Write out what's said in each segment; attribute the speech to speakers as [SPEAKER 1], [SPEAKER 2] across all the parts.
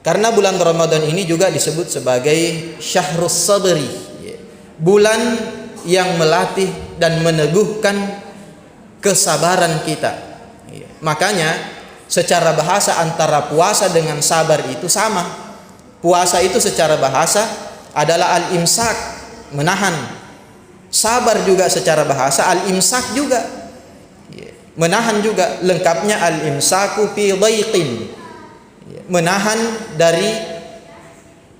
[SPEAKER 1] Karena bulan Ramadan ini juga disebut sebagai Syahrus Sabri, bulan yang melatih dan meneguhkan kesabaran kita. Makanya secara bahasa antara puasa dengan sabar itu sama. Puasa itu secara bahasa adalah al-imsak, menahan. Sabar juga secara bahasa al-imsak juga, menahan juga. Lengkapnya al-imsaku fi dhaiqin, menahan dari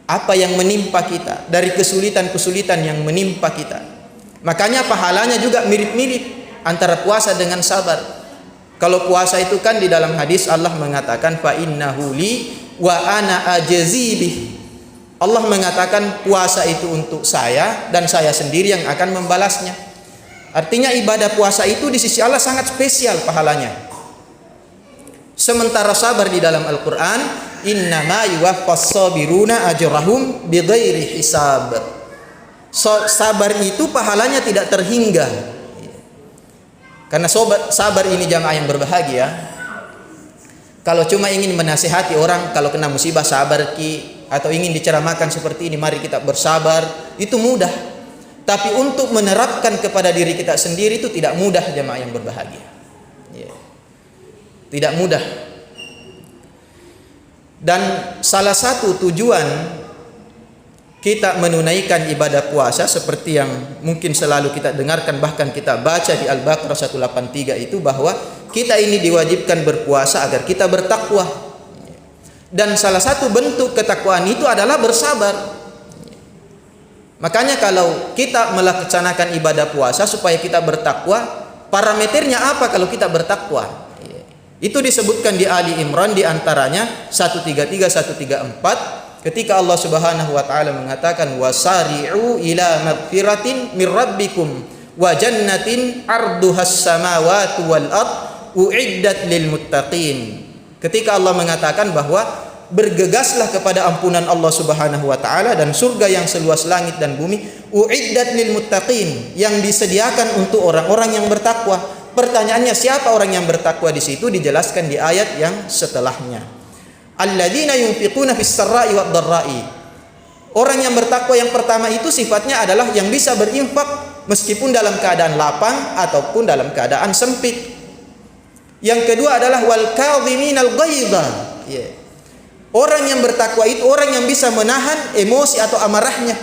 [SPEAKER 1] apa yang menimpa kita, dari kesulitan-kesulitan yang menimpa kita. Makanya pahalanya juga mirip-mirip antara puasa dengan sabar. Kalau puasa itu kan di dalam hadis Allah mengatakan fa innahu li wa ana ajzi bih. Allah mengatakan puasa itu untuk saya dan saya sendiri yang akan membalasnya. Artinya ibadah puasa itu di sisi Allah sangat spesial pahalanya. Sementara sabar di dalam Al-Qur'an innama yuwaffas sabiruna ajrahum bighairi hisab. Sabar itu pahalanya tidak terhingga. Karena sabar ini jamaah yang berbahagia. Kalau cuma ingin menasihati orang kalau kena musibah sabar ki, atau ingin diceramahkan seperti ini mari kita bersabar, itu mudah. Tapi untuk menerapkan kepada diri kita sendiri itu tidak mudah jamaah yang berbahagia. Tidak mudah. Dan salah satu tujuan kita menunaikan ibadah puasa seperti yang mungkin selalu kita dengarkan, bahkan kita baca di Al-Baqarah 183 itu, bahwa kita ini diwajibkan berpuasa agar kita bertakwa. Dan salah satu bentuk ketakwaan itu adalah bersabar. Makanya kalau kita melaksanakan ibadah puasa supaya kita bertakwa, parameternya apa kalau kita bertakwa? Itu disebutkan di Ali Imran, di antaranya 133 134. Ketika Allah Subhanahu wa taala mengatakan wasari'u ila magfiratin mir rabbikum wa jannatin arduhas samawati wal ard uiddat lil muttaqin. Ketika Allah mengatakan bahwa bergegaslah kepada ampunan Allah Subhanahu wa taala dan surga yang seluas langit dan bumi, uiddat lil muttaqin, yang disediakan untuk orang-orang yang bertakwa. Pertanyaannya, siapa orang yang bertakwa di situ? Dijelaskan di ayat yang setelahnya. Alladzina yunfiquna fis sarra'i wad dharra'i. Orang yang bertakwa yang pertama itu sifatnya adalah yang bisa berinfak meskipun dalam keadaan lapang ataupun dalam keadaan sempit. Yang kedua adalah wal kadhiminal ghaidha. Orang yang bertakwa itu orang yang bisa menahan emosi atau amarahnya.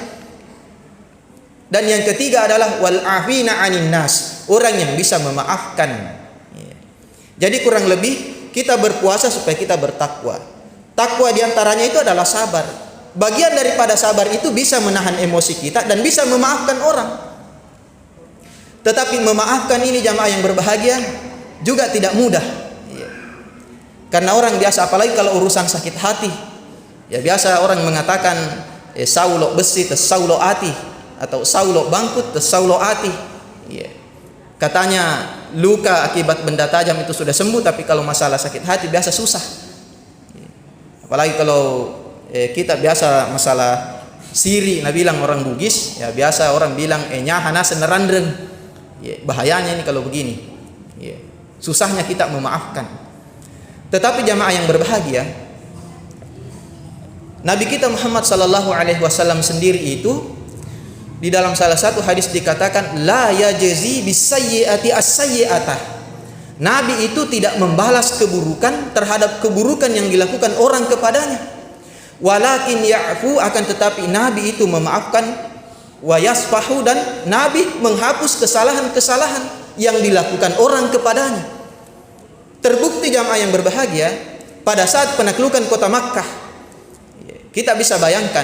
[SPEAKER 1] Dan yang ketiga adalah wal afina 'anin nas, orang yang bisa memaafkan. Jadi kurang lebih kita berpuasa supaya kita bertakwa. Takwa diantaranya itu adalah sabar. Bagian daripada sabar itu bisa menahan emosi kita dan bisa memaafkan orang. Tetapi memaafkan ini jamaah yang berbahagia juga tidak mudah. Karena orang biasa, apalagi kalau urusan sakit hati, ya biasa orang mengatakan saulo besi tes saulo ati, atau saulo bangkut tes saulo ati. Katanya luka akibat benda tajam itu sudah sembuh, tapi kalau masalah sakit hati biasa susah. Apalagi kalau kita biasa masalah siri, nah bilang orang Bugis, ya biasa orang bilang nyahana senerandreng. Bahayanya ini kalau begini. Susahnya kita memaafkan. Tetapi jamaah yang berbahagia, Nabi kita Muhammad sallallahu alaihi wasallam sendiri itu di dalam salah satu hadis dikatakan la yajzi bisayyiati as-sayyi'atah. Nabi itu tidak membalas keburukan terhadap keburukan yang dilakukan orang kepadanya. Walakin ya'fu, akan tetapi Nabi itu memaafkan, wa yasfahu, dan Nabi menghapus kesalahan-kesalahan yang dilakukan orang kepadanya. Terbukti jamaah yang berbahagia pada saat penaklukan kota Makkah. Kita bisa bayangkan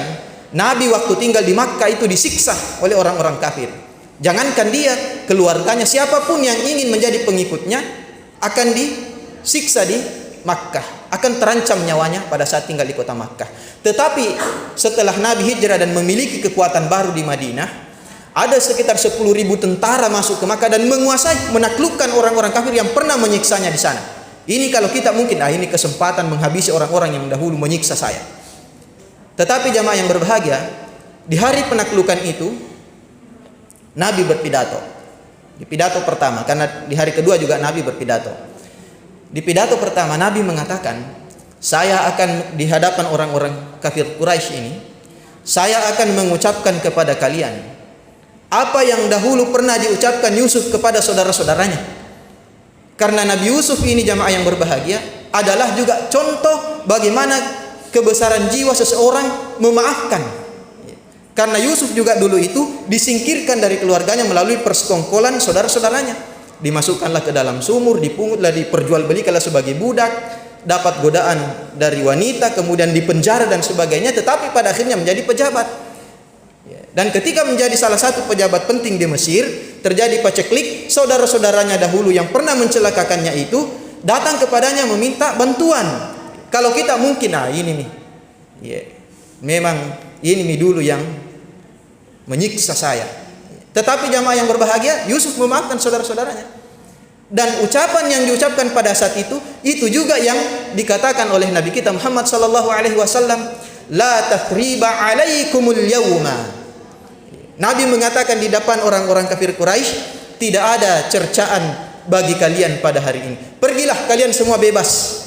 [SPEAKER 1] Nabi waktu tinggal di Makkah itu disiksa oleh orang-orang kafir. Jangankan dia, keluarganya, siapapun yang ingin menjadi pengikutnya akan disiksa di Makkah, akan terancam nyawanya pada saat tinggal di kota Makkah. Tetapi setelah Nabi hijrah dan memiliki kekuatan baru di Madinah, ada sekitar 10.000 tentara masuk ke Makkah dan menguasai, menaklukkan orang-orang kafir yang pernah menyiksanya di sana. Ini kalau kita mungkin, ini kesempatan menghabisi orang-orang yang dahulu menyiksa saya. Tetapi jamaah yang berbahagia, di hari penaklukan itu Nabi berpidato. Di pidato pertama, karena di hari kedua juga Nabi berpidato. Di pidato pertama Nabi mengatakan, saya akan di hadapan orang-orang kafir Quraisy ini, saya akan mengucapkan kepada kalian apa yang dahulu pernah diucapkan Yusuf kepada saudara-saudaranya. Karena Nabi Yusuf ini jamaah yang berbahagia adalah juga contoh bagaimana kebesaran jiwa seseorang memaafkan. Karena Yusuf juga dulu itu disingkirkan dari keluarganya melalui persekongkolan saudara-saudaranya. Dimasukkanlah ke dalam sumur, dipungutlah, diperjualbelikanlah sebagai budak, dapat godaan dari wanita, kemudian dipenjara dan sebagainya, tetapi pada akhirnya menjadi pejabat. Dan ketika menjadi salah satu pejabat penting di Mesir, terjadi paceklik, saudara-saudaranya dahulu yang pernah mencelakakannya itu datang kepadanya meminta bantuan. Kalau kita mungkin, ini nih, memang ini nih dulu yang menyiksa saya. Tetapi jamaah yang berbahagia, Yusuf memaafkan saudara-saudaranya. Dan ucapan yang diucapkan pada saat itu juga yang dikatakan oleh Nabi kita Muhammad sallallahu alaihi wasallam, la tathriba alaikumul yawma. Nabi mengatakan di depan orang-orang kafir Quraisy, tidak ada cercaan bagi kalian pada hari ini. Pergilah kalian semua bebas.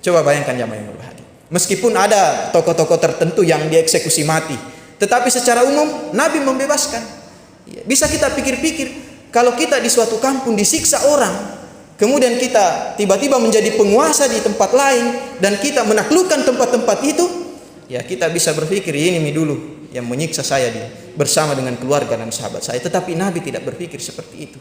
[SPEAKER 1] Coba bayangkan jamaah yang berbahagia. Meskipun ada tokoh-tokoh tertentu yang dieksekusi mati, tetapi secara umum Nabi membebaskan. Bisa kita pikir-pikir, kalau kita di suatu kampung disiksa orang, kemudian kita tiba-tiba menjadi penguasa di tempat lain dan kita menaklukkan tempat-tempat itu, ya kita bisa berpikir ini dulu yang menyiksa saya bersama dengan keluarga dan sahabat saya. Tetapi Nabi tidak berpikir seperti itu.